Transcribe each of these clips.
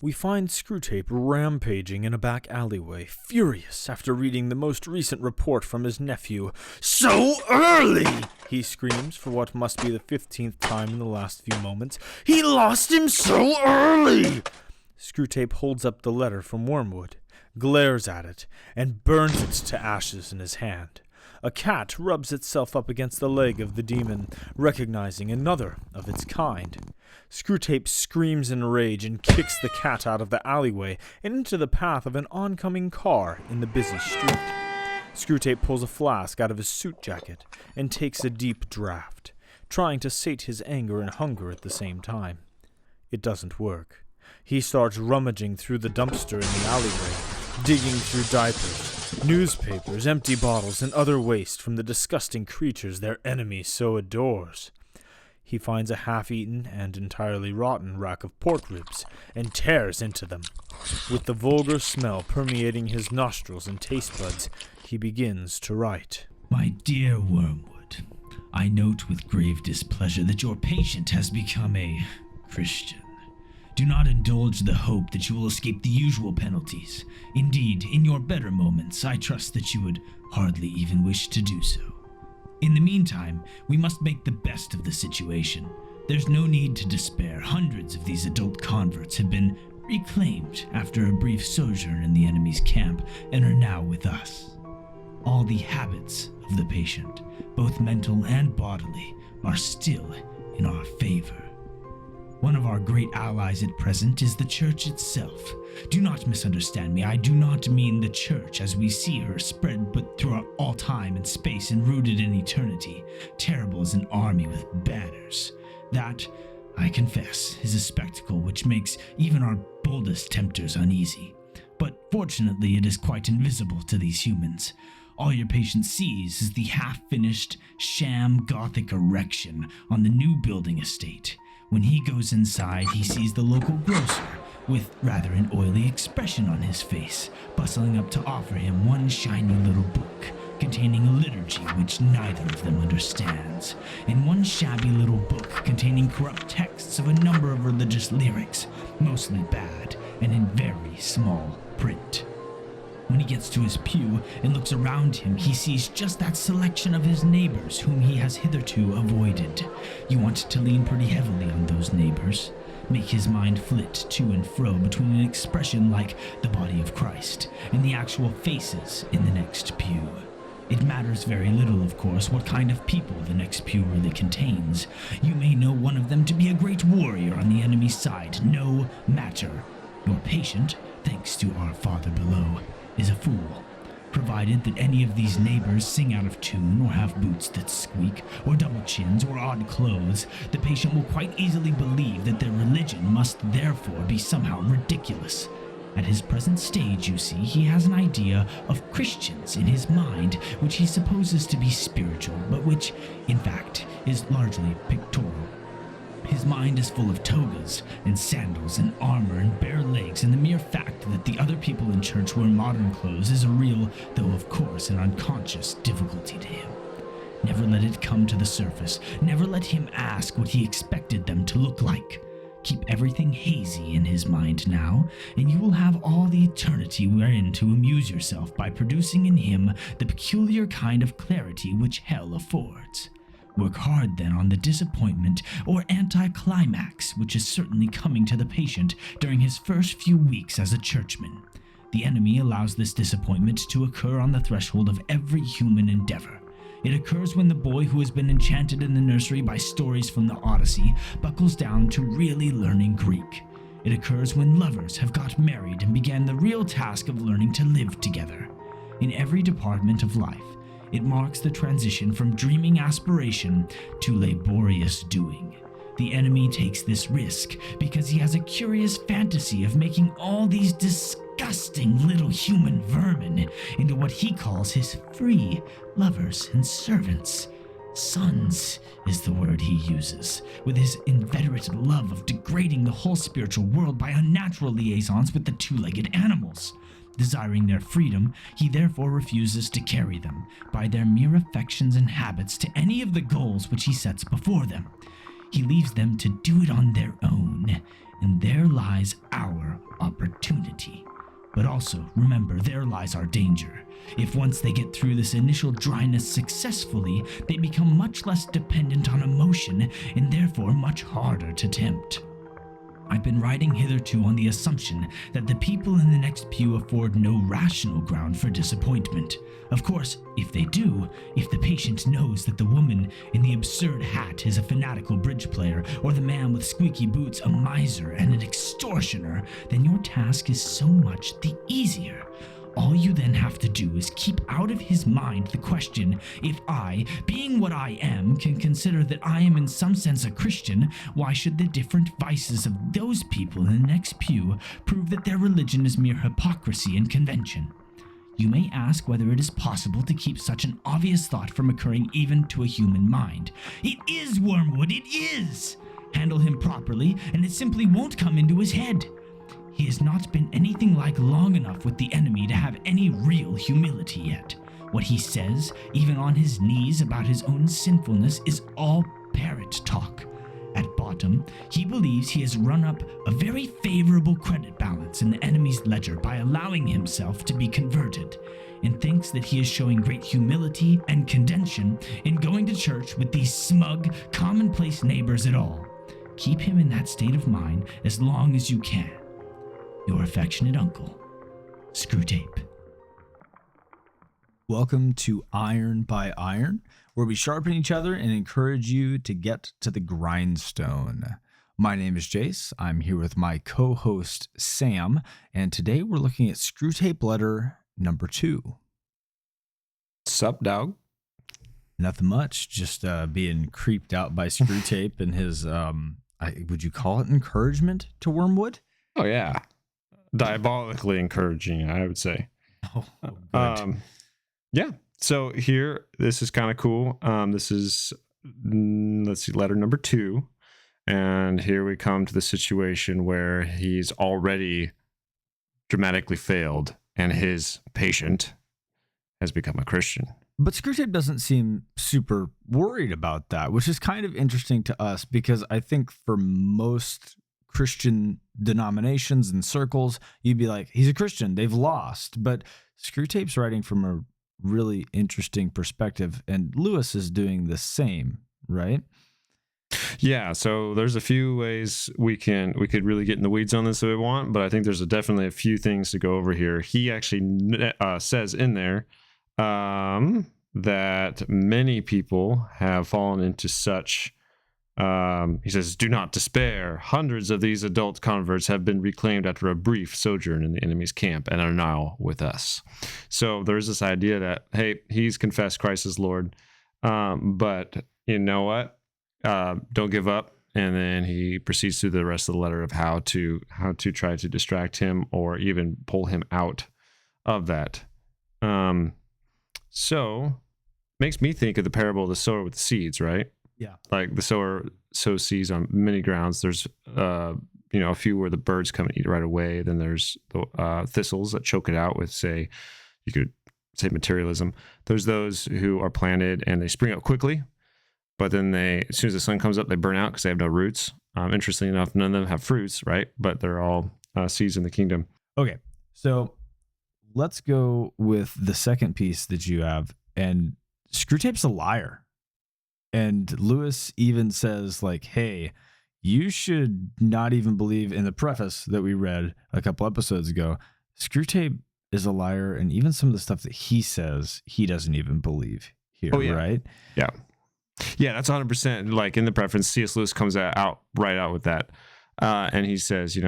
we find Screwtape rampaging in a back alleyway, furious after reading the most recent report from his nephew. "So early!" he screams for what must be the 15th time in the last few moments. "He lost him so early!" Screwtape holds up the letter from Wormwood, glares at it, and burns it to ashes in his hand. A cat rubs itself up against the leg of the demon, recognizing another of its kind. Screwtape screams in rage and kicks the cat out of the alleyway and into the path of an oncoming car in the busy street. Screwtape pulls a flask out of his suit jacket and takes a deep draught, trying to sate his anger and hunger at the same time. It doesn't work. He starts rummaging through the dumpster in the alleyway, digging through diapers, newspapers, empty bottles, and other waste from the disgusting creatures their enemy so adores. He finds a half-eaten and entirely rotten rack of pork ribs and tears into them. With the vulgar smell permeating his nostrils and taste buds, he begins to write. My dear Wormwood, I note with grave displeasure that your patient has become a Christian. Do not indulge the hope that you will escape the usual penalties. Indeed, in your better moments, I trust that you would hardly even wish to do so. In the meantime, we must make the best of the situation. There's no need to despair. Hundreds of these adult converts have been reclaimed after a brief sojourn in the enemy's camp and are now with us. All the habits of the patient, both mental and bodily, are still in our favor. One of our great allies at present is the church itself. Do not misunderstand me. I do not mean the church as we see her spread but throughout all time and space and rooted in eternity, terrible as an army with banners. That, I confess, is a spectacle which makes even our boldest tempters uneasy. But fortunately, it is quite invisible to these humans. All your patient sees is the half-finished, sham Gothic erection on the new building estate. When he goes inside, he sees the local grocer, with rather an oily expression on his face, bustling up to offer him one shiny little book, containing a liturgy which neither of them understands, and one shabby little book containing corrupt texts of a number of religious lyrics, mostly bad, and in very small print. When he gets to his pew and looks around him, he sees just that selection of his neighbors whom he has hitherto avoided. You want to lean pretty heavily on those neighbors, make his mind flit to and fro between an expression like the body of Christ and the actual faces in the next pew. It matters very little, of course, what kind of people the next pew really contains. You may know one of them to be a great warrior on the enemy's side, no matter. Your patient, thanks to our Father below, is a fool. Provided that any of these neighbors sing out of tune or have boots that squeak or double chins or odd clothes, the patient will quite easily believe that their religion must therefore be somehow ridiculous. At his present stage, you see, he has an idea of Christians in his mind which he supposes to be spiritual, but which, in fact, is largely pictorial. His mind is full of togas and sandals and armor and bare legs, and the mere fact that the other people in church wear modern clothes is a real, though of course an unconscious, difficulty to him. Never let it come to the surface. Never let him ask what he expected them to look like. Keep everything hazy in his mind now, and you will have all the eternity wherein to amuse yourself by producing in him the peculiar kind of clarity which hell affords. Work hard then on the disappointment or anticlimax which is certainly coming to the patient during his first few weeks as a churchman. The enemy allows this disappointment to occur on the threshold of every human endeavor. It occurs when the boy who has been enchanted in the nursery by stories from the Odyssey buckles down to really learning Greek. It occurs when lovers have got married and began the real task of learning to live together. In every department of life, it marks the transition from dreaming aspiration to laborious doing. The enemy takes this risk because he has a curious fantasy of making all these disgusting little human vermin into what he calls his free lovers and servants. Sons is the word he uses, with his inveterate love of degrading the whole spiritual world by unnatural liaisons with the two-legged animals. Desiring their freedom, he therefore refuses to carry them, by their mere affections and habits, to any of the goals which he sets before them. He leaves them to do it on their own, and there lies our opportunity. But also, remember, there lies our danger. If once they get through this initial dryness successfully, they become much less dependent on emotion and therefore much harder to tempt. I've been writing hitherto on the assumption that the people in the next pew afford no rational ground for disappointment. Of course, if they do, if the patient knows that the woman in the absurd hat is a fanatical bridge player, or the man with squeaky boots a miser and an extortioner, then your task is so much the easier. All you then have to do is keep out of his mind the question, if I, being what I am, can consider that I am in some sense a Christian, why should the different vices of those people in the next pew prove that their religion is mere hypocrisy and convention? You may ask whether it is possible to keep such an obvious thought from occurring even to a human mind. It is, Wormwood, it is! Handle him properly, and it simply won't come into his head. He has not been anything like long enough with the enemy to have any real humility yet. What he says, even on his knees about his own sinfulness, is all parrot talk. At bottom, he believes he has run up a very favorable credit balance in the enemy's ledger by allowing himself to be converted, and thinks that he is showing great humility and contention in going to church with these smug, commonplace neighbors at all. Keep him in that state of mind as long as you can. Your affectionate uncle, Screwtape. Welcome to Iron by Iron, where we sharpen each other and encourage you to get to the grindstone. My name is Jayce. I'm here with my co-host, Sam, and today we're looking at Screwtape Letter number 2. Sup, dog? Nothing much, just being creeped out by Screwtape and his, would you call it encouragement to Wormwood? Oh, yeah. Diabolically encouraging, I would say. Oh, good. Yeah. So here, this is kind of cool. This is, let's see, letter number 2. And here we come to the situation where he's already dramatically failed and his patient has become a Christian. But Screwtape doesn't seem super worried about that, which is kind of interesting to us because I think for most Christian denominations and circles, you'd be like, he's a Christian, they've lost. But Screwtape's writing from a really interesting perspective, and Lewis is doing the same, right? Yeah, so there's a few ways we could really get in the weeds on this if we want, but I think there's definitely a few things to go over here. He actually says in there that many people have fallen into such. He says, do not despair. Hundreds of these adult converts have been reclaimed after a brief sojourn in the enemy's camp and are now with us. So there's this idea that, hey, he's confessed Christ as Lord, but you know what? Don't give up. And then he proceeds through the rest of the letter of how to try to distract him or even pull him out of that. So makes me think of the parable of the sower with the seeds, right? Yeah. Like the sower sows seeds on many grounds. There's, a few where the birds come and eat it right away. Then there's the thistles that choke it out with, you could say materialism. There's those who are planted and they spring up quickly, but then as soon as the sun comes up, they burn out because they have no roots. Interestingly enough, none of them have fruits, right? But they're all seeds in the kingdom. Okay. So let's go with the second piece that you have. And Screwtape's a liar. And Lewis even says, like, hey, you should not even believe in the preface that we read a couple episodes ago. Screwtape is a liar, and even some of the stuff that he says, he doesn't even believe here, right? Yeah. Yeah, that's 100%. Like in the preface, C.S. Lewis comes out with that. And he says,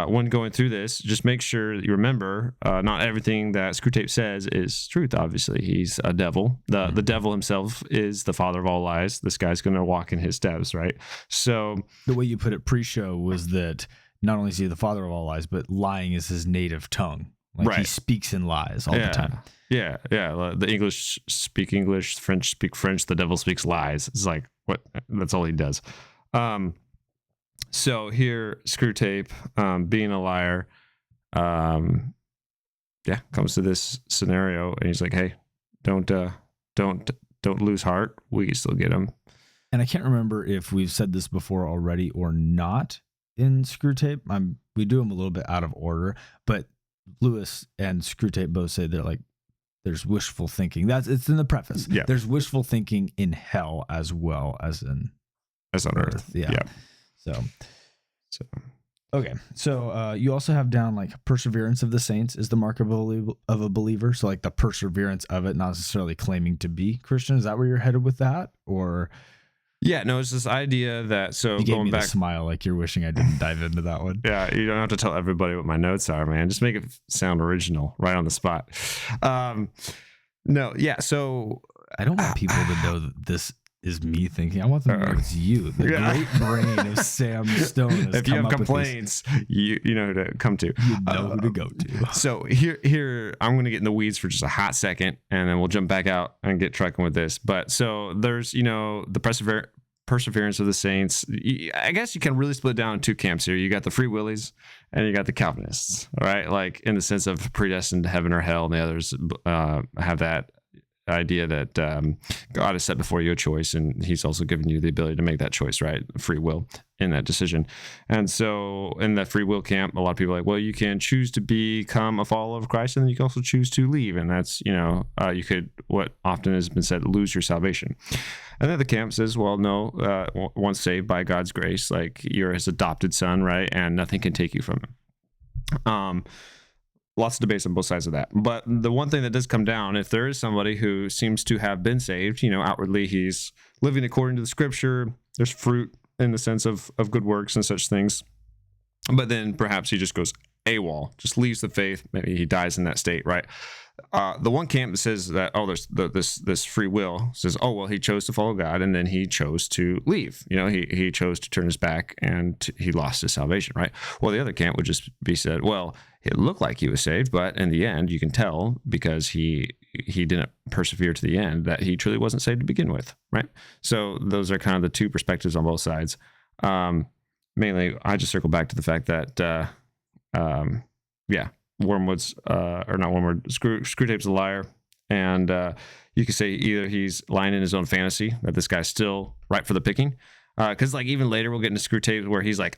when going through this, just make sure that you remember not everything that Screwtape says is truth. Obviously, he's a devil. The devil himself is the father of all lies. This guy's going to walk in his steps, right? So the way you put it pre-show was that not only is he the father of all lies, but lying is his native tongue. Like right. He speaks in lies all the time. Yeah. The English speak English, French speak French. The devil speaks lies. It's like what? That's all he does. So here, Screwtape, being a liar, comes to this scenario, and he's like, "Hey, don't lose heart. We can still get him." And I can't remember if we've said this before already or not, in Screwtape. We do them a little bit out of order, but Lewis and Screwtape both say they're like, there's wishful thinking. It's in the preface. Yeah. There's wishful thinking in hell as well as on Earth. Yeah. So okay. So you also have down like perseverance of the saints is the mark of a believer. So like the perseverance of it, not necessarily claiming to be Christian. Is that where you're headed with that? Or yeah, no, it's this idea that, so you gave going me back, the smile like you're wishing I didn't dive into that one. yeah, you don't have to tell everybody what my notes are, man. Just make it sound original right on the spot. No, yeah, so I don't want people to know that this is me thinking. I want them to know it's you, the great brain of Sam Stone. If you have complaints, you know who to come to. You know who to go to. So here I'm going to get in the weeds for just a hot second, and then we'll jump back out and get trucking with this. But so there's, the perseverance of the saints. I guess you can really split down in two camps here. You got the free willies and you got the Calvinists, all right? Like in the sense of predestined to heaven or hell, and the others have that idea that God has set before you a choice, and he's also given you the ability to make that choice, right? Free will in that decision. And so in the free will camp, a lot of people are like, well, you can choose to become a follower of Christ, and then you can also choose to leave. And that's, you could, what often has been said, lose your salvation. And then the camp says, well, no, once saved by God's grace, like you're his adopted son, right? And nothing can take you from him. Lots of debates on both sides of that. But the one thing that does come down, if there is somebody who seems to have been saved, outwardly he's living according to the scripture, there's fruit in the sense of good works and such things. But then perhaps he just goes AWOL, just leaves the faith. Maybe he dies in that state, right? The one camp that says that, there's this free will, says, he chose to follow God, and then he chose to leave. He chose to turn his back, and he lost his salvation, right? Well, the other camp would just be said, well, it looked like he was saved, but in the end, you can tell because he didn't persevere to the end that he truly wasn't saved to begin with, right? So those are kind of the two perspectives on both sides. Mainly, I just circle back to the fact that, Wormwood's Screwtape's a liar, and you could say either he's lying in his own fantasy that this guy's still ripe for the picking, because like even later we'll get into Screwtape where he's like,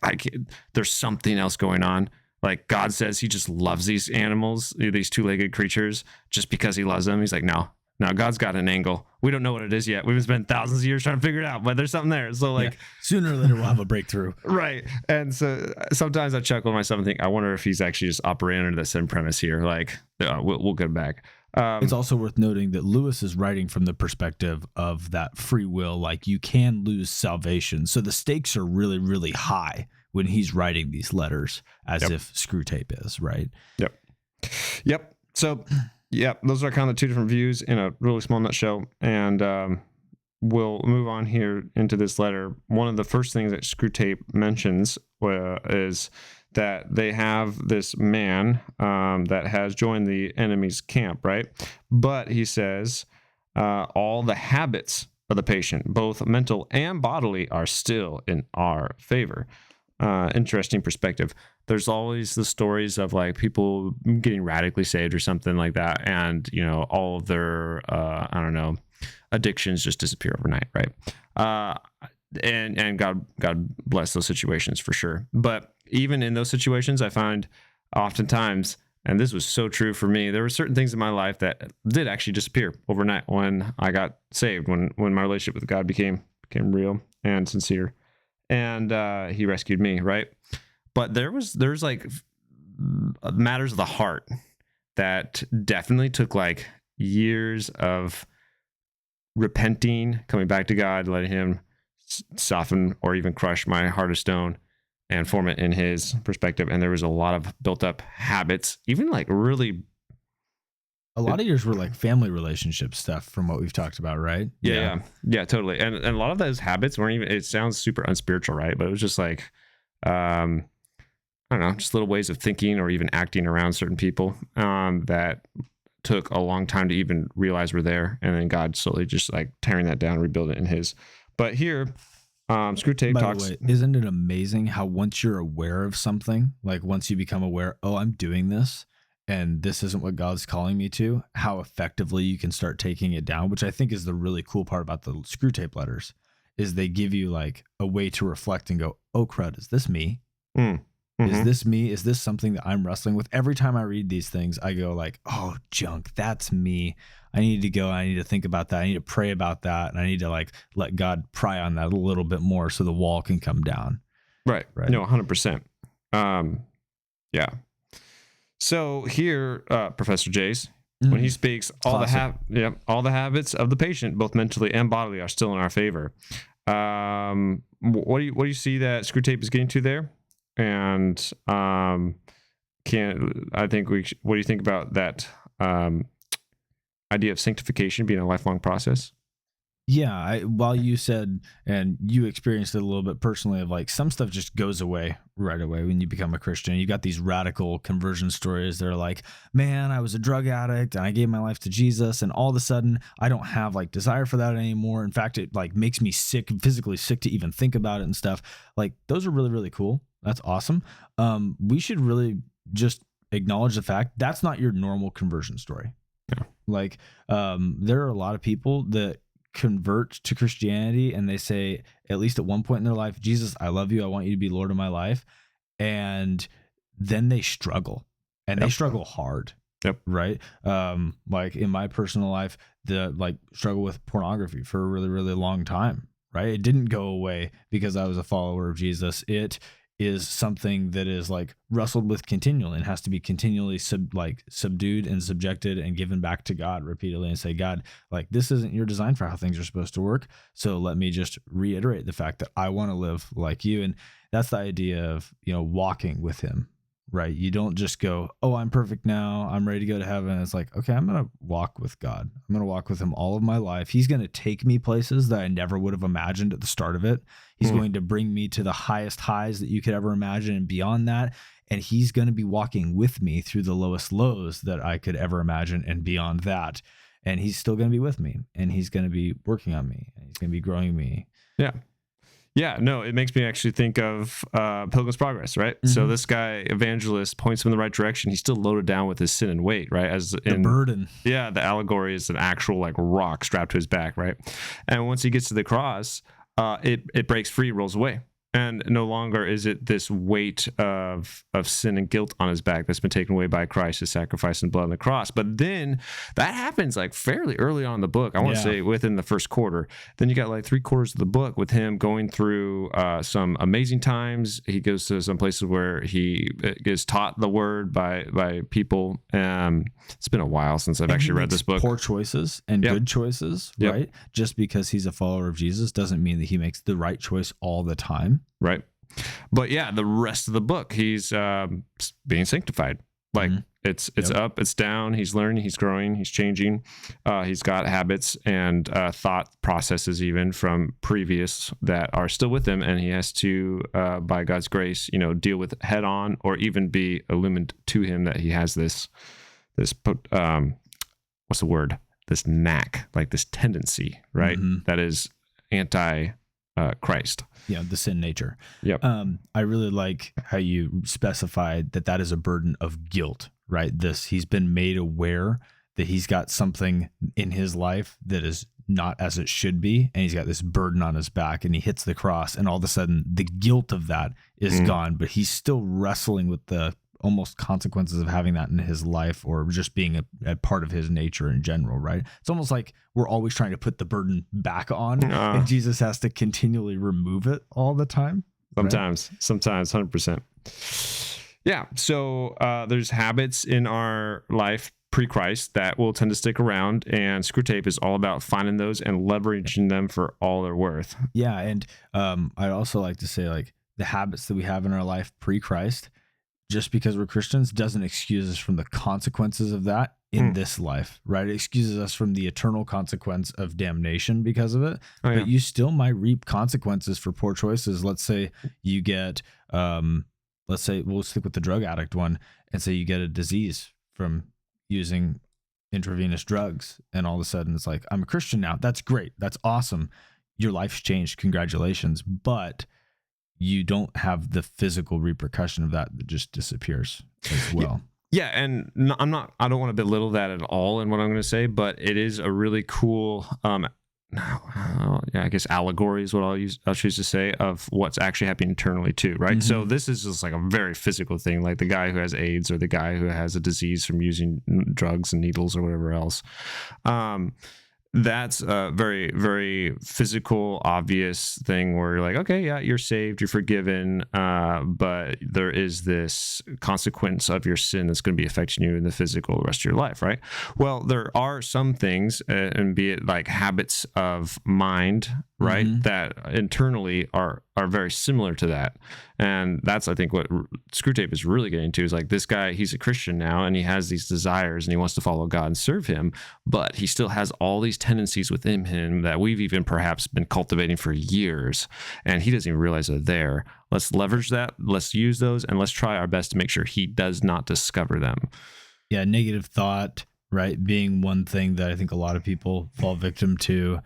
there's something else going on. Like God says he just loves these animals, these two-legged creatures, just because he loves them. He's like, no, God's got an angle. We don't know what it is yet. We've spent thousands of years trying to figure it out, but there's something there. So like sooner or later we'll have a breakthrough. Right. And so sometimes I chuckle to myself and think, I wonder if he's actually just operating under the same premise here. Like we'll get back. It's also worth noting that Lewis is writing from the perspective of that free will. Like you can lose salvation. So the stakes are really, really high when he's writing these letters as if Screwtape is, right? Yep. So those are kind of the two different views in a really small nutshell. And we'll move on here into this letter. One of the first things that Screwtape mentions is that they have this man that has joined the enemy's camp, right? But he says all the habits of the patient, both mental and bodily, are still in our favor. Interesting perspective. There's always the stories of like people getting radically saved or something like that, and all of their addictions just disappear overnight, right? And God bless those situations for sure. But even in those situations, I find oftentimes, and this was so true for me, there were certain things in my life that did actually disappear overnight when I got saved, when my relationship with God became real and sincere. And he rescued me, right? But there's like matters of the heart that definitely took like years of repenting, coming back to God, letting him soften or even crush my heart of stone and form it in his perspective. And there was a lot of built up habits, even like really. A lot of yours were like family relationship stuff from what we've talked about, right? Yeah, totally. And a lot of those habits weren't even, it sounds super unspiritual, right? But it was just like, I don't know, just little ways of thinking or even acting around certain people that took a long time to even realize were there. And then God slowly just like tearing that down, rebuild it in his. But here, Screwtape talks. By the way, isn't it amazing how once you're aware of something, like once you become aware, I'm doing this, and this isn't what God's calling me to, how effectively you can start taking it down, which I think is the really cool part about the Screwtape letters, is they give you like a way to reflect and go, oh crud, is this me? Is this me? Is this something that I'm wrestling with? Every time I read these things, I go like, oh, junk, that's me. I need to think about that. I need to pray about that. And I need to like let God pry on that a little bit more so the wall can come down. Right. No, 100%. Yeah. So here, Professor Jayce, when he speaks, all the habits of the patient, both mentally and bodily, are still in our favor. What do you see that Screwtape is getting to there? And what do you think about that idea of sanctification being a lifelong process? Yeah, while you said, and you experienced it a little bit personally, of like some stuff just goes away right away when you become a Christian. You got these radical conversion stories. They're like, man, I was a drug addict and I gave my life to Jesus, and all of a sudden I don't have like desire for that anymore. In fact, it like makes me sick, physically sick to even think about it and stuff. Like those are really, really cool. That's awesome. We should really just acknowledge the fact that's not your normal conversion story. Yeah. Like there are a lot of people that convert to Christianity and they say, at least at one point in their life, Jesus, I love you. I want you to be Lord of my life. And then they struggle, and they struggle hard. Yep. Right. Like in my personal life, struggle with pornography for a really, really long time. Right. It didn't go away because I was a follower of Jesus. It is something that is like wrestled with continually and has to be continually subdued and subjected and given back to God repeatedly, and say, God, like this isn't your design for how things are supposed to work. So let me just reiterate the fact that I want to live like you. And that's the idea of, walking with him, right? You don't just go, oh, I'm perfect now, I'm ready to go to heaven. It's like, okay, I'm going to walk with God. I'm going to walk with him all of my life. He's going to take me places that I never would have imagined at the start of it. He's going to bring me to the highest highs that you could ever imagine and beyond that. And he's going to be walking with me through the lowest lows that I could ever imagine and beyond that. And he's still going to be with me, and he's going to be working on me, and he's going to be growing me. Yeah. Yeah, no, it makes me actually think of Pilgrim's Progress, right? Mm-hmm. So this guy, evangelist, points him in the right direction. He's still loaded down with his sin and weight, right? The burden. Yeah, the allegory is an actual like rock strapped to his back, right? And once he gets to the cross, it breaks free, rolls away. And no longer is it this weight of sin and guilt on his back that's been taken away by Christ, his sacrifice and blood on the cross. But then that happens like fairly early on in the book. I want to say within the first quarter. Then you got like 3/4 of the book with him going through some amazing times. He goes to some places where he is taught the word by people. It's been a while since I've actually read this book. Poor choices and good choices, right? Just because he's a follower of Jesus doesn't mean that he makes the right choice all the time. Right. But yeah, the rest of the book, he's being sanctified. Like it's up, it's down. He's learning, he's growing, he's changing. He's got habits and thought processes even from previous that are still with him. And he has to, by God's grace, deal with head on, or even be illumined to him that he has this what's the word? This knack, like this tendency, right? That is anti Christ. Yeah, the sin nature. Yep. I really like how you specified that is a burden of guilt, right? He's been made aware that he's got something in his life that is not as it should be, and he's got this burden on his back, and he hits the cross, and all of a sudden the guilt of that is gone, but he's still wrestling with the almost consequences of having that in his life, or just being a part of his nature in general, right? It's almost like we're always trying to put the burden back on, and Jesus has to continually remove it all the time. Sometimes, 100%. Yeah. So there's habits in our life pre-Christ that will tend to stick around, and Screwtape is all about finding those and leveraging them for all they're worth. Yeah. And I'd also like to say, like, the habits that we have in our life pre-Christ, just because we're Christians, doesn't excuse us from the consequences of that in this life, right? It excuses us from the eternal consequence of damnation because of it. But you still might reap consequences for poor choices. Let's say you get, let's say we'll stick with the drug addict one, and say you get a disease from using intravenous drugs, and all of a sudden it's like, I'm a Christian now. That's great. That's awesome. Your life's changed. Congratulations. But you don't have the physical repercussion of that just disappears as well. Yeah, and I don't want to belittle that at all in what I'm going to say, but it is a really cool I guess allegory is what I'll choose to say of what's actually happening internally too, right? Mm-hmm. So this is just like a very physical thing, like the guy who has AIDS or the guy who has a disease from using drugs and needles or whatever else. That's a very, very physical, obvious thing where you're like, okay, yeah, you're saved, you're forgiven, but there is this consequence of your sin that's going to be affecting you in the physical the rest of your life, right? Well, there are some things, and be it like habits of mind, right, that internally are very similar to that. And that's, I think, what Screwtape is really getting to is like this guy, he's a Christian now and he has these desires and he wants to follow God and serve him, but he still has all these tendencies within him that we've even perhaps been cultivating for years, and he doesn't even realize they're there. Let's leverage that, let's use those, and let's try our best to make sure he does not discover them. Yeah, negative thought, right, being one thing that I think a lot of people fall victim to.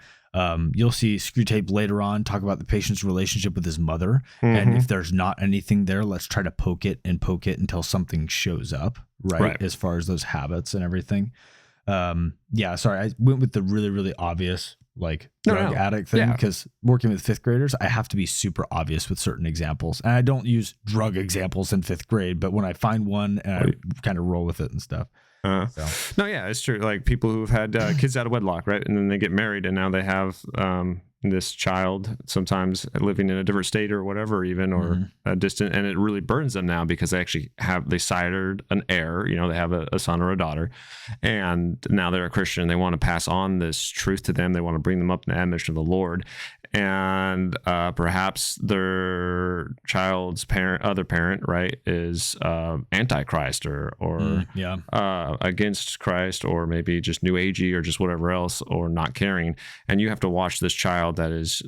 You'll see Screwtape later on talk about the patient's relationship with his mother. And if there's not anything there, let's try to poke it until something shows up, right? As far as those habits and everything. Yeah, sorry, I went with the really, really obvious like drug addict thing because working with fifth graders, I have to be super obvious with certain examples. And I don't use drug examples in fifth grade, but when I find one and I kind of roll with it and stuff. No, yeah, it's true. Like people who've had kids out of wedlock, right? And then they get married and now they have this child sometimes living in a different state or whatever, even, or a distant, and it really burns them now because they actually they sired an heir, you know, they have a son or a daughter, and now they're a Christian. They want to pass on this truth to them. They want to bring them up in the image of the Lord. And perhaps their child's other parent, right, is anti-Christ or against Christ, or maybe just new agey or just whatever else, or not caring. And you have to watch this child that is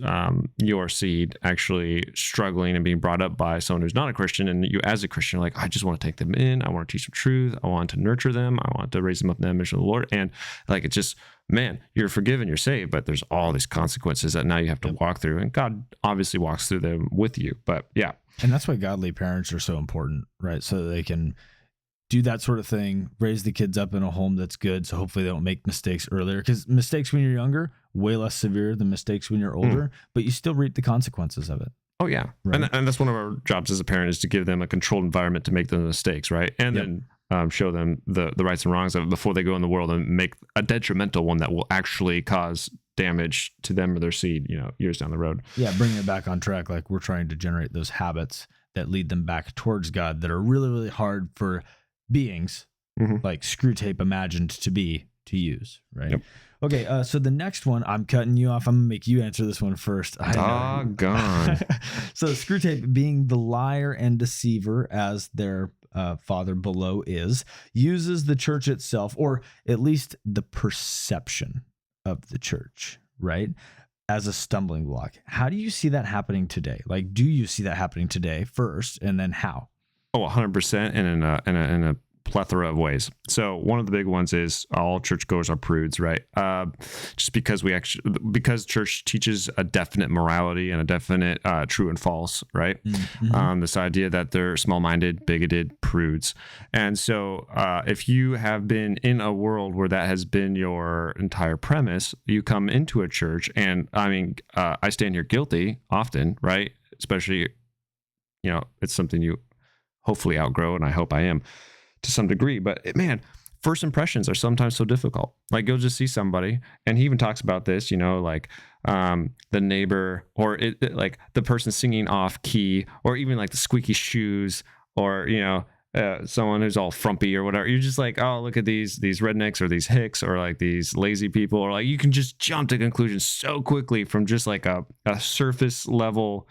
your seed actually struggling and being brought up by someone who's not a Christian. And you as a Christian are like, I just want to take them in. I want to teach them truth. I want to nurture them. I want to raise them up in the image of the Lord. And like, it's just, man, you're forgiven, you're saved, but there's all these consequences that now you have to walk through, and God obviously walks through them with you. But yeah. And that's why godly parents are so important, right? So that they can do that sort of thing, raise the kids up in a home that's good. So hopefully they don't make mistakes earlier, because mistakes when you're younger, way less severe than mistakes when you're older, but you still reap the consequences of it. Oh yeah. Right. And that's one of our jobs as a parent, is to give them a controlled environment to make the mistakes, right? And then show them the rights and wrongs of it before they go in the world and make a detrimental one that will actually cause damage to them or their seed, you know, years down the road. Yeah, bringing it back on track, like we're trying to generate those habits that lead them back towards God that are really, really hard for beings like Screwtape imagined to use, right? Yep. Okay, so the next one, I'm cutting you off. I'm going to make you answer this one first. Doggone. So Screwtape, being the liar and deceiver as their father below is, uses the church itself, or at least the perception of the church, right, as a stumbling block. How do you see that happening today? Like, do you see that happening today first, and then how? Oh, 100%, and in a plethora of ways. So one of the big ones is all churchgoers are prudes, right? Just because because church teaches a definite morality and a definite true and false, right? This idea that they're small-minded, bigoted prudes. And so if you have been in a world where that has been your entire premise, you come into a church, and I mean, I stand here guilty often, right? Especially, you know, it's something you hopefully outgrow, and I hope I am to some degree, but man, first impressions are sometimes so difficult. Like, you'll just see somebody, and he even talks about this, you know, like the neighbor, or like the person singing off key, or even like the squeaky shoes, or, you know, someone who's all frumpy or whatever. You're just like, oh, look at these rednecks, or these hicks, or like these lazy people, or like, you can just jump to conclusions so quickly from just like a surface level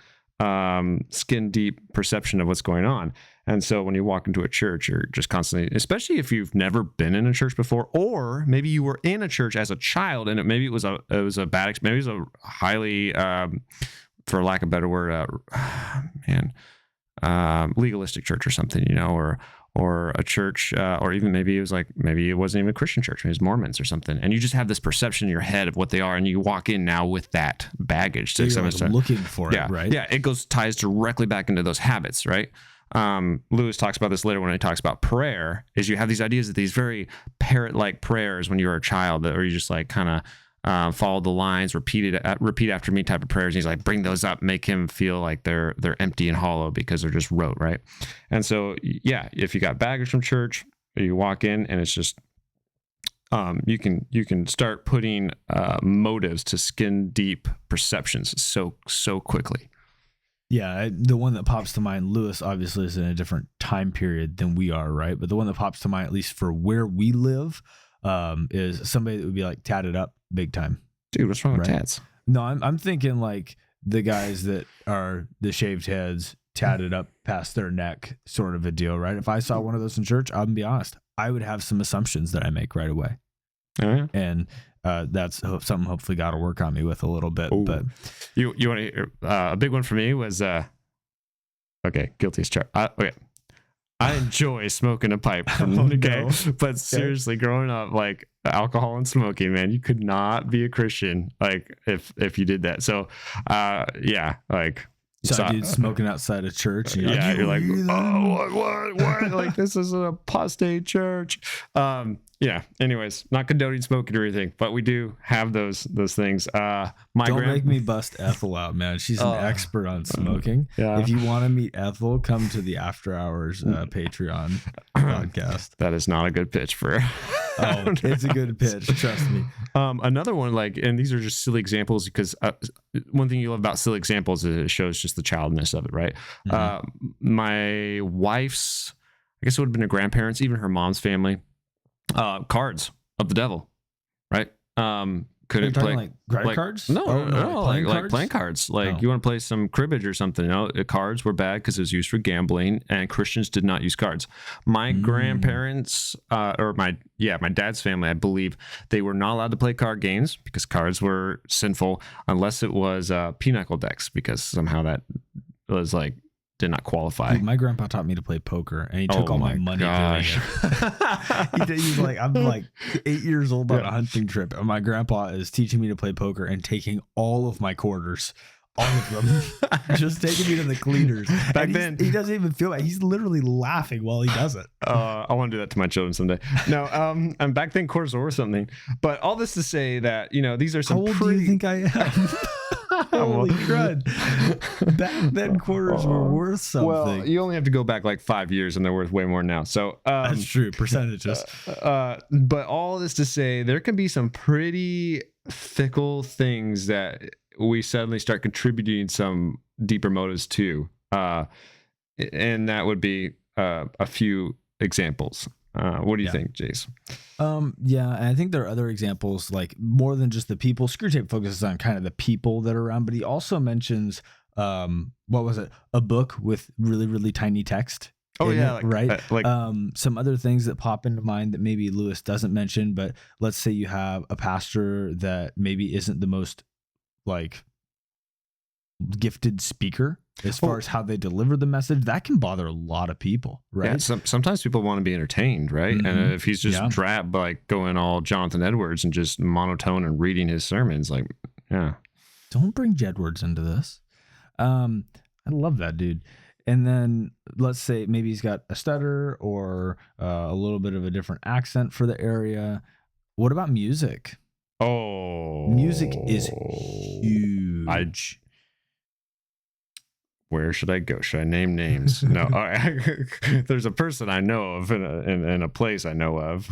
skin deep perception of what's going on. And so when you walk into a church, you're just constantly, especially if you've never been in a church before, or maybe you were in a church as a child and maybe it was a bad experience, maybe it was a highly, for lack of a better word, legalistic church or something, you know, or a church, or even maybe it wasn't even a Christian church, maybe it was Mormons or something, and you just have this perception in your head of what they are, and you walk in now with that baggage to some extent, looking for it, right? Yeah, it ties directly back into those habits, right? Lewis talks about this later when he talks about prayer, is you have these ideas of these very parrot-like prayers when you were a child, that or you just like kind of follow the lines, repeat after me type of prayers. And he's like, bring those up, make him feel like they're empty and hollow because they're just rote, right? And so, yeah, if you got baggage from church, you walk in and it's just, you can start putting motives to skin deep perceptions so quickly. Yeah, the one that pops to mind, Lewis obviously is in a different time period than we are, right? But the one that pops to mind, at least for where we live, is somebody that would be like tatted up big time. Dude, what's wrong with tats? No, I'm thinking like the guys that are the shaved heads, tatted up past their neck, sort of a deal, right? If I saw one of those in church, I'm gonna be honest, I would have some assumptions that I make right away. Oh, yeah. And that's something hopefully God will work on me with a little bit. Ooh. But you want to a big one for me was okay, guilty as charged. Okay, I enjoy smoking a pipe. Okay, but seriously, growing up, like alcohol and smoking, man, you could not be a Christian like if you did that. So, yeah, like. So dude smoking outside of church. And you're like, oh, what? Like, this is an apostate church. Yeah. Anyways, not condoning smoking or anything, but we do have those things. Don't make me bust Ethel out, man. She's an expert on smoking. Yeah. If you want to meet Ethel, come to the After Hours Patreon podcast. That is not a good pitch for. Oh, it's a good pitch. Trust me. Another one, like, and these are just silly examples because one thing you love about silly examples is it shows just the childness of it, right? Mm-hmm. My wife's, I guess it would have been her grandparents, even her mom's family, cards of the devil, right? Couldn't play like credit cards? No, like cards? playing cards. Like you want to play some cribbage or something. Cards were bad because it was used for gambling, and Christians did not use cards. My grandparents, or my dad's family, I believe, they were not allowed to play card games because cards were sinful unless it was pinochle decks, because somehow that was like did not qualify. Dude, my grandpa taught me to play poker, and he took all my money doing it. He's like, I'm like 8 years old on a hunting trip, and my grandpa is teaching me to play poker and taking all of my quarters, all of them, just taking me to the cleaners. Back then, he doesn't even feel it. He's literally laughing while he does it. I want to do that to my children someday. No, and back then quarters were worth something. But all this to say that, these are some. How old do you think I am? Holy crud. Back then quarters were worth something. Well, you only have to go back like 5 years and they're worth way more now. So that's true. Percentages. But all this to say, there can be some pretty fickle things that we suddenly start contributing some deeper motives to. And that would be a few examples. What do you think, Jayce? Yeah, and I think there are other examples, like more than just the people. Screwtape focuses on kind of the people that are around, but he also mentions, what was it? A book with really, really tiny text. Oh yeah, right. Some other things that pop into mind that maybe Lewis doesn't mention, but let's say you have a pastor that maybe isn't the most like gifted speaker as far as how they deliver the message. That can bother a lot of people, right? Yeah, sometimes people want to be entertained, right? Mm-hmm. And if he's just drab, like going all Jonathan Edwards and just monotone and reading his sermons, like, yeah. Don't bring Jedwards into this. I love that dude. And then let's say maybe he's got a stutter or a little bit of a different accent for the area. What about music? Oh, music is huge. Where should I go? Should I name names? No. There's a person I know of in a place I know of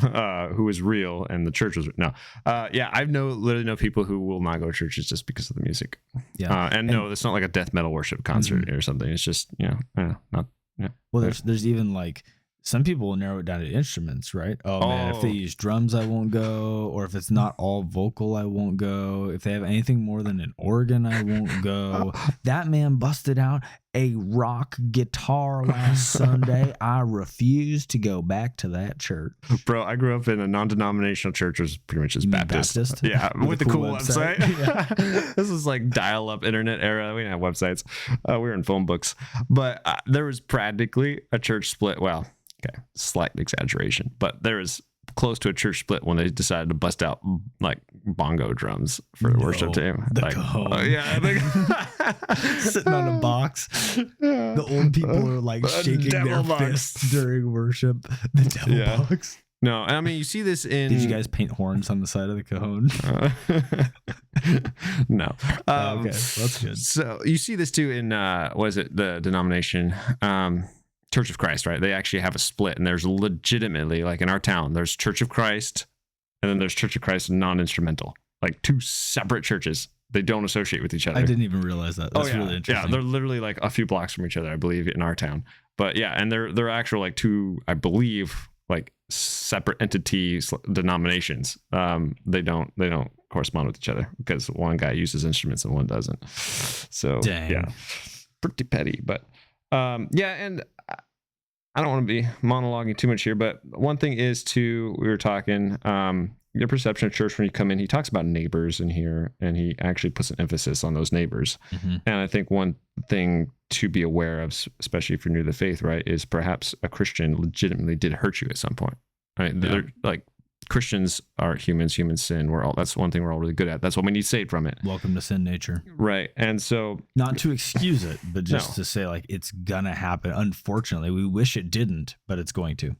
who is real, and the church was no. Yeah, I literally know people who will not go to churches just because of the music. Yeah, and no, it's not like a death metal worship concert or something. It's just not. Yeah. Well, there's even like. Some people will narrow it down to instruments, right? Oh, man, if they use drums, I won't go. Or if it's not all vocal, I won't go. If they have anything more than an organ, I won't go. That man busted out a rock guitar last Sunday. I refuse to go back to that church. Bro, I grew up in a non-denominational church, which was pretty much just Baptist. Yeah, with the cool website. Yeah. This is like dial-up internet era. We didn't have websites. We were in phone books. But there was practically a church split. Well, okay, slight exaggeration, but there is close to a church split when they decided to bust out like bongo drums for the worship team. Sitting on a box. The old people are like shaking their fists during worship. The devil box. No, I mean, you see this in. Did you guys paint horns on the side of the cajon? No. Okay, that's good. So you see this too in what is it? The denomination, Church of Christ, right? They actually have a split, and there's legitimately, like in our town, there's Church of Christ, and then there's Church of Christ non-instrumental, like two separate churches. They don't associate with each other. I didn't even realize that. That's really interesting. Yeah, they're literally like a few blocks from each other, I believe, in our town. But yeah, and they're actual like two, I believe, like separate entities, denominations. They don't correspond with each other because one guy uses instruments and one doesn't. So Dang. yeah, pretty petty. But yeah, and I don't want to be monologuing too much here, but one thing is we were talking your perception of church when you come in. He talks about neighbors in here, and he actually puts an emphasis on those neighbors. Mm-hmm. And I think one thing to be aware of, especially if you're new to the faith, right, is perhaps a Christian legitimately did hurt you at some point. Right? Yeah. They're like, Christians are humans sin. That's one thing we're all really good at. That's what we need saved from it. Welcome to sin nature. Right. And so, not to excuse it, but just to say, like, it's gonna happen. Unfortunately, we wish it didn't, but it's going to.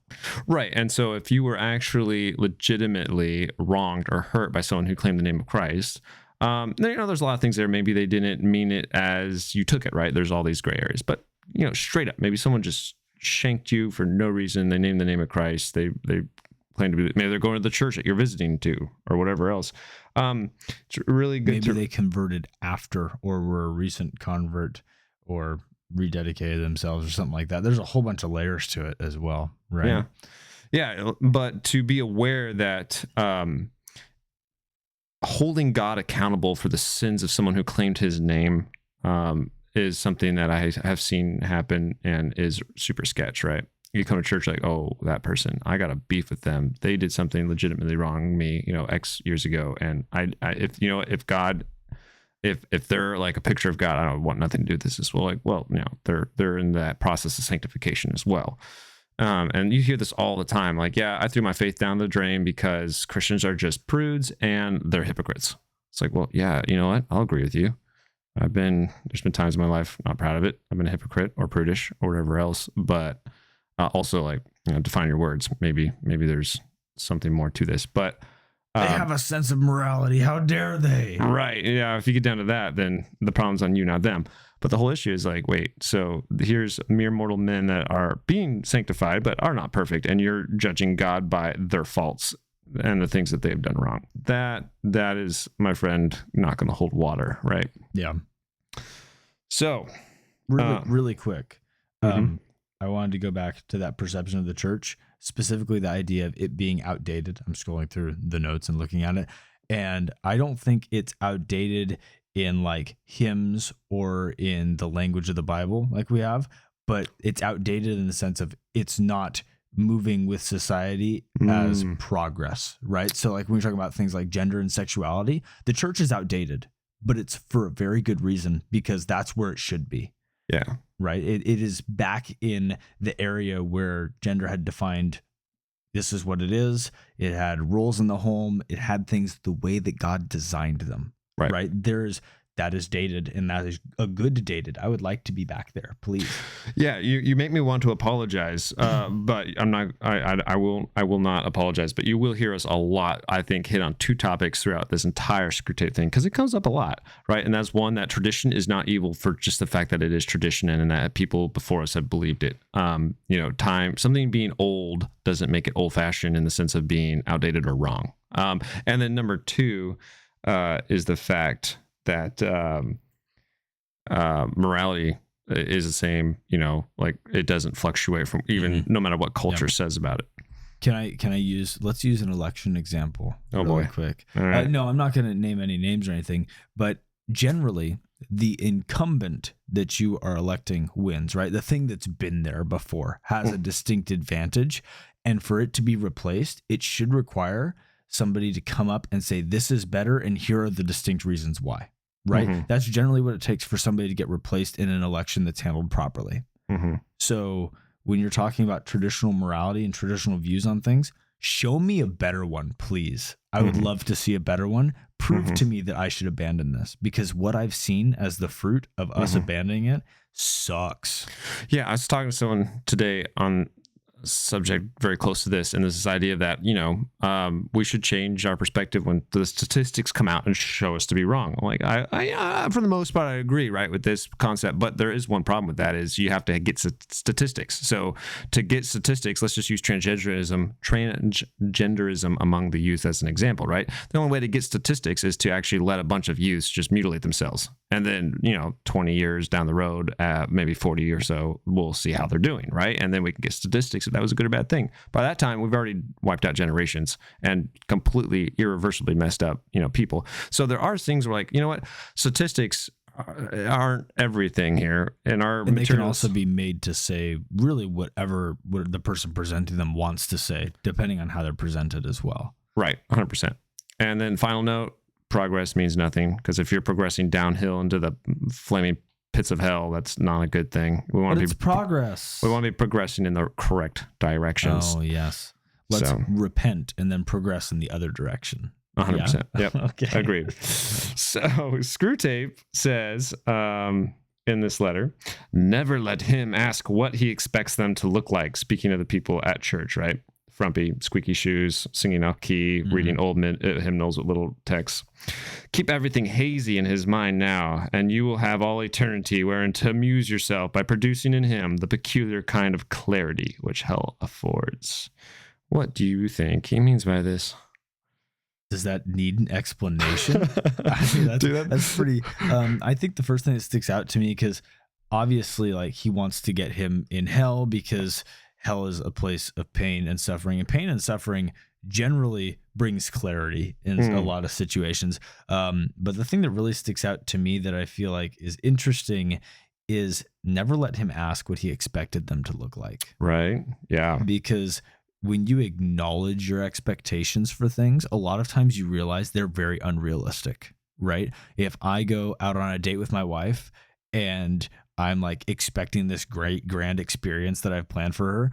Right. And so if you were actually legitimately wronged or hurt by someone who claimed the name of Christ, there's a lot of things there. Maybe they didn't mean it as you took it, right? There's all these gray areas, but straight up, maybe someone just shanked you for no reason. They named the name of Christ. They claim to be, maybe they're going to the church that you're visiting to or whatever else. It's really good. Maybe they converted after, or were a recent convert, or rededicated themselves or something like that. There's a whole bunch of layers to it as well, right? Yeah. But to be aware that holding God accountable for the sins of someone who claimed his name is something that I have seen happen and is super sketch, right? You come to church like, oh, that person, I got a beef with them. They did something legitimately wrong to me, X years ago. And if they're like a picture of God, I don't want nothing to do with this as well. Like, well, they're in that process of sanctification as well. And you hear this all the time. Like, yeah, I threw my faith down the drain because Christians are just prudes and they're hypocrites. It's like, well, yeah, you know what? I'll agree with you. There's been times in my life, not proud of it. I've been a hypocrite or prudish or whatever else, but also, like, define your words. Maybe there's something more to this, but they have a sense of morality. How dare they? Right. Yeah. If you get down to that, then the problem's on you, not them. But the whole issue is like, wait, so here's mere mortal men that are being sanctified, but are not perfect. And you're judging God by their faults and the things that they've done wrong. That is, my friend, not going to hold water. Right. Yeah. So really quick. Mm-hmm. I wanted to go back to that perception of the church, specifically the idea of it being outdated. I'm scrolling through the notes and looking at it, and I don't think it's outdated in like hymns or in the language of the Bible like we have, but it's outdated in the sense of it's not moving with society as progress, right? So like when we're talking about things like gender and sexuality, the church is outdated, but it's for a very good reason, because that's where it should be. Yeah. Right. It is back in the area where gender had defined this is what it is. It had roles in the home. It had things the way that God designed them. Right. That is dated, and that is a good dated. I would like to be back there, please. Yeah, you make me want to apologize, but I'm not. I will not apologize. But you will hear us a lot, I think, hit on two topics throughout this entire Screwtape thing, because it comes up a lot, right? And that's one, that tradition is not evil for just the fact that it is tradition, and that people before us have believed it. Something being old doesn't make it old-fashioned in the sense of being outdated or wrong. And then number two is the fact that morality is the same, like it doesn't fluctuate from even no matter what culture says about it. Let's use an election example. Oh really boy. Quick. All right. No, I'm not going to name any names or anything, but generally the incumbent that you are electing wins, right? The thing that's been there before has a distinct advantage, and for it to be replaced, it should require somebody to come up and say, this is better, and here are the distinct reasons why. Right. Mm-hmm. That's generally what it takes for somebody to get replaced in an election that's handled properly. Mm-hmm. So when you're talking about traditional morality and traditional views on things, show me a better one, please. I would love to see a better one. Prove to me that I should abandon this, because what I've seen as the fruit of us abandoning it sucks. Yeah. I was talking to someone today on subject very close to this, and this idea that, we should change our perspective when the statistics come out and show us to be wrong. Like, I for the most part, I agree, right, with this concept, but there is one problem with that is you have to get statistics. So to get statistics, let's just use transgenderism among the youth as an example, right? The only way to get statistics is to actually let a bunch of youths just mutilate themselves. And then, 20 years down the road, maybe 40 or so, we'll see how they're doing, right? And then we can get statistics if that was a good or bad thing. By that time, we've already wiped out generations and completely irreversibly messed up, people. So there are things where, like, you know what? Statistics aren't everything here. And they can also be made to say really whatever the person presenting them wants to say, depending on how they're presented as well. Right, 100%. And then final note, progress means nothing, because if you're progressing downhill into the flaming pits of hell, that's not a good thing. It's progress. We want to be progressing in the correct directions. Oh, yes. Let's repent and then progress in the other direction. 100%. Yeah? Yep. Okay. Agreed. So Screwtape says in this letter, never let him ask what he expects them to look like. Speaking of the people at church, right? Frumpy, squeaky shoes, singing off key, reading old hymnals with little texts. Keep everything hazy in his mind now, and you will have all eternity wherein to amuse yourself by producing in him the peculiar kind of clarity which hell affords. What do you think he means by this? Does that need an explanation? I mean, that's pretty... I think the first thing that sticks out to me, because obviously, like, he wants to get him in hell because hell is a place of pain and suffering, and pain and suffering generally brings clarity in a lot of situations. But the thing that really sticks out to me that I feel like is interesting is never let him ask what he expected them to look like. Right. Yeah. Because when you acknowledge your expectations for things, a lot of times you realize they're very unrealistic, right? If I go out on a date with my wife and I'm like expecting this great grand experience that I've planned for her,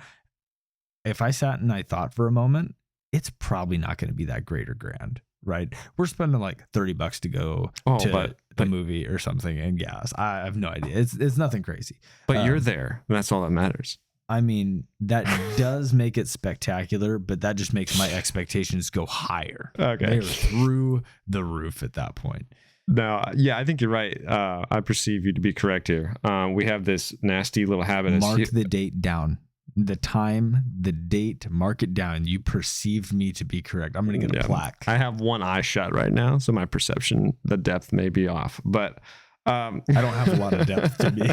if I sat and I thought for a moment, it's probably not going to be that great or grand, right? We're spending like $30 to go to the movie or something, and yes, I have no idea. It's nothing crazy. But you're there, and that's all that matters. I mean, that does make it spectacular, but that just makes my expectations go higher. Okay, they're through the roof at that point. No, yeah, I think you're right. I perceive you to be correct here. We have this nasty little habit. Mark the date down. The time, the date, mark it down. You perceived me to be correct. I'm going to get a plaque. I have one eye shut right now, so my perception, the depth may be off. But I don't have a lot of depth to be.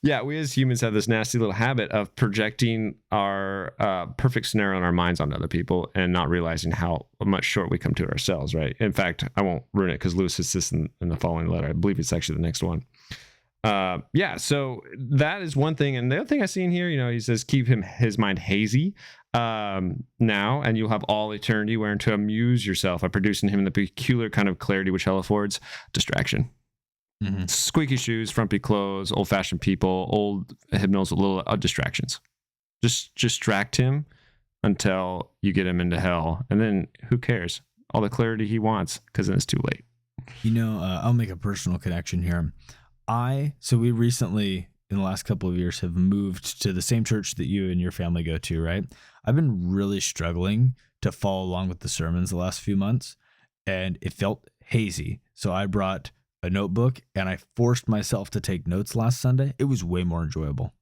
Yeah, we as humans have this nasty little habit of projecting our perfect scenario in our minds onto other people and not realizing how much short we come to ourselves, right? In fact, I won't ruin it because Lewis hits this in the following letter. I believe it's actually the next one. So that is one thing. And the other thing I see in here, he says, keep his mind hazy now, and you'll have all eternity wherein to amuse yourself by producing him the peculiar kind of clarity which hell affords. Distraction. Mm-hmm. Squeaky shoes, frumpy clothes, old-fashioned people, old hymnals, little distractions. Just distract him until you get him into hell, and then who cares? All the clarity he wants, because then it's too late. I'll make a personal connection here. So we recently, in the last couple of years, have moved to the same church that you and your family go to, right? I've been really struggling to follow along with the sermons the last few months, and it felt hazy. So I brought a notebook and I forced myself to take notes last Sunday. It was way more enjoyable.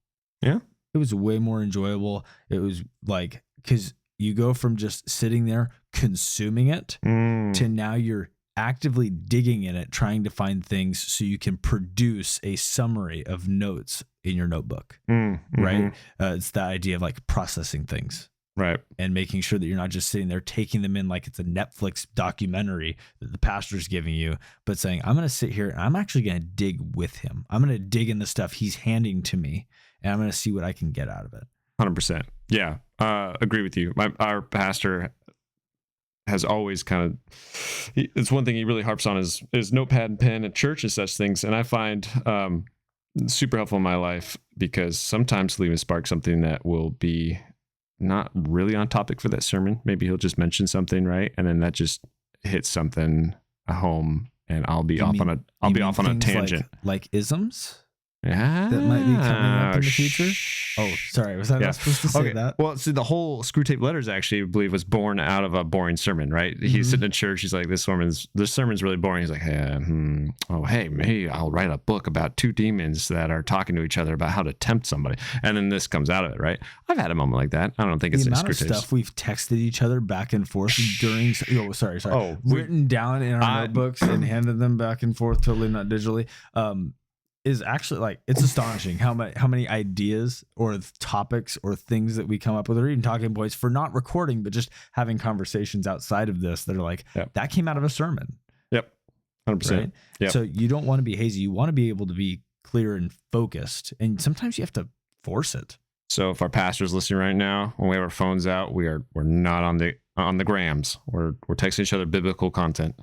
Yeah. It was way more enjoyable. It was like, because you go from just sitting there consuming it to now you're actively digging in it, trying to find things so you can produce a summary of notes in your notebook, right? It's the idea of like processing things. Right. And making sure that you're not just sitting there taking them in like it's a Netflix documentary that the pastor's giving you, but saying, I'm going to sit here and I'm actually going to dig with him. I'm going to dig in the stuff he's handing to me, and I'm going to see what I can get out of it. 100%. Yeah. Agree with you. Our pastor has always it's one thing he really harps on is notepad and pen at church and such things. And I find super helpful in my life, because sometimes he'll even spark something that will be not really on topic for that sermon. Maybe he'll just mention something, right? And then that just hits something home, and I'll be off on a tangent. Like isms? Yeah. That might be coming up in the future? Oh, sorry. Was I not supposed to say that? Well, see, the whole Screwtape Letters actually, I believe, was born out of a boring sermon, right? He's sitting in church. He's like, this sermon's really boring. He's like, hey, maybe I'll write a book about two demons that are talking to each other about how to tempt somebody. And then this comes out of it, right? I've had a moment like that. I don't think it's the in amount of Screwtape. stuff we've texted each other back and forth during. Oh, sorry. Written down in our notebooks and handed them back and forth, totally not digitally. Is actually like, it's astonishing how many ideas or topics or things that we come up with, or even talking points for not recording, but just having conversations outside of this that are like, that came out of a sermon. Yep. 100%. Right? Yep. So you don't want to be hazy. You want to be able to be clear and focused. And sometimes you have to force it. So if our pastor's listening right now, when we have our phones out, we're not on the grams. We're texting each other biblical content.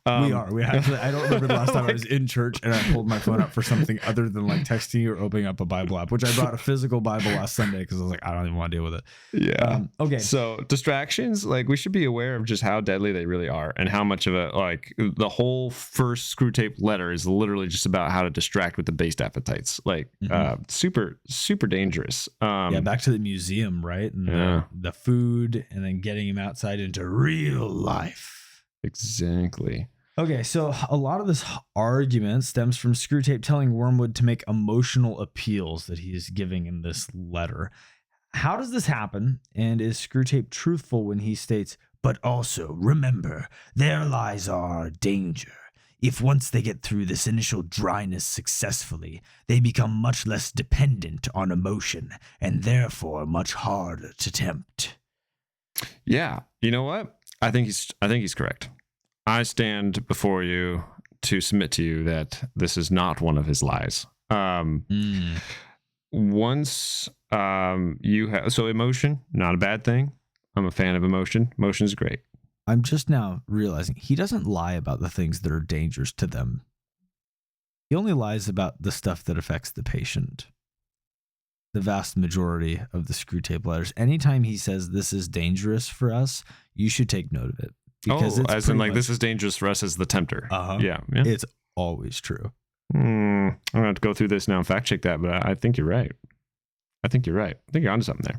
We actually, I don't remember the last time I was in church and I pulled my phone up for something other than like texting or opening up a Bible app, which I brought a physical Bible last Sunday because I was like, I don't even want to deal with it. Yeah. Okay. So distractions, like, we should be aware of just how deadly they really are, and how much of it, like, the whole first Screwtape Letter is literally just about how to distract with the based appetites. Like, super, super dangerous. Back to the museum, right? And the food, and then getting him outside into real life. Exactly. Okay, so a lot of this argument stems from Screwtape telling Wormwood to make emotional appeals that he is giving in this letter. How does this happen? And is Screwtape truthful when he states, but also remember, there lies our danger. If once they get through this initial dryness successfully, they become much less dependent on emotion and therefore much harder to tempt. Yeah. You know what? I think he's correct. I stand before you to submit to you that this is not one of his lies. Once you have, so emotion, not a bad thing. I'm a fan of emotion. Emotion is great. I'm just now realizing he doesn't lie about the things that are dangerous to them. He only lies about the stuff that affects the patient. The vast majority of the Screwtape Letters. Anytime he says this is dangerous for us, you should take note of it. Because as in, like, this is dangerous for us as the tempter. Yeah. It's always true. I'm going to have to go through this now and fact check that, but I think you're right. I think you're onto something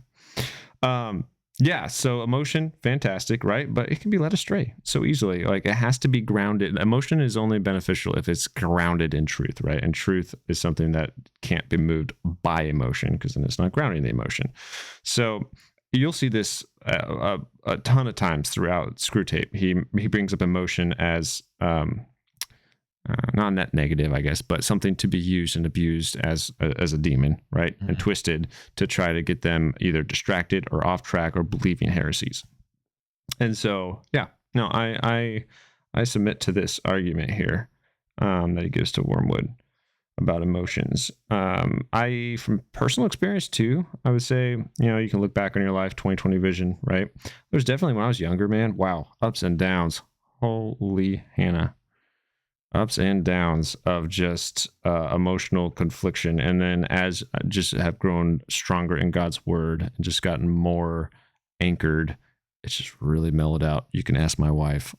there. Yeah, so emotion, fantastic, right? But it can be led astray so easily. Like, it has to be grounded. Emotion is only beneficial if it's grounded in truth, right? And truth is something that can't be moved by emotion, because then it's not grounding the emotion. So you'll see this a ton of times throughout Screwtape. He brings up emotion as not net negative, I guess, but something to be used and abused as a demon, right? And twisted to try to get them either distracted or off track or believing heresies. And so, I submit to this argument here that he gives to Wormwood about emotions. From personal experience too, I would say, you can look back on your life, 2020 vision, right? There's definitely, when I was younger, man, wow, ups and downs. Holy Hannah. Ups and downs of just emotional confliction. And then as I just have grown stronger in God's word and just gotten more anchored, it's just really mellowed out. You can ask my wife.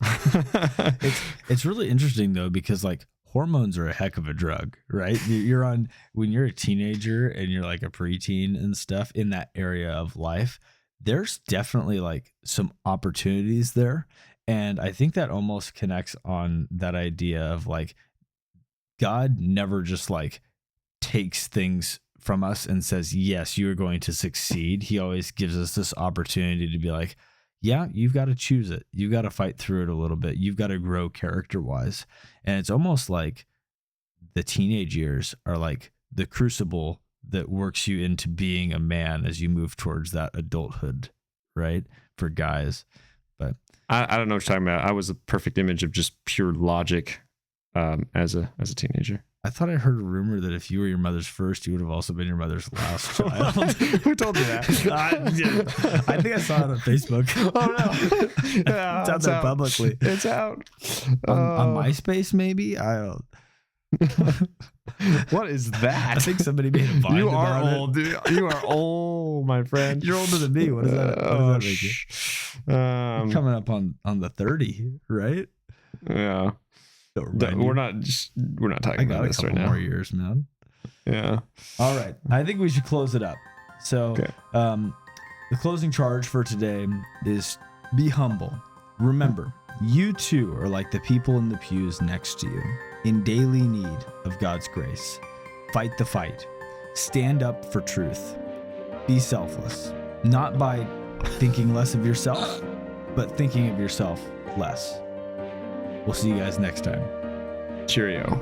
It's really interesting though, because like hormones are a heck of a drug, right? You're on, when you're a teenager and you're like a preteen and stuff in that area of life, there's definitely like some opportunities there. And I think that almost connects on that idea of like, God never just like takes things from us and says, yes, you are going to succeed. He always gives us this opportunity to be like, yeah, you've got to choose it. You've got to fight through it a little bit. You've got to grow character wise. And it's almost like the teenage years are like the crucible that works you into being a man as you move towards that adulthood, right? For guys. But I don't know what you're talking about. I was a perfect image of just pure logic as a teenager. I thought I heard a rumor that if you were your mother's first, you would have also been your mother's last child. Who told you that? I think I saw it on Facebook. Oh no! Yeah, it's out there publicly. It's out on MySpace, maybe. I don't. What is that? I think somebody made a vine. You are about old, it. dude. You are old, my friend. You're older than me. What does that make you? You're coming up on the 30, right? Yeah. We're not talking about this right now. More years, man. Yeah. All right. I think we should close it up. So, Okay. the closing charge for today is be humble. Remember, you too are like the people in the pews next to you, in daily need of God's grace. Fight the fight. Stand up for truth. Be selfless, not by thinking less of yourself, but thinking of yourself less. We'll see you guys next time. Cheerio.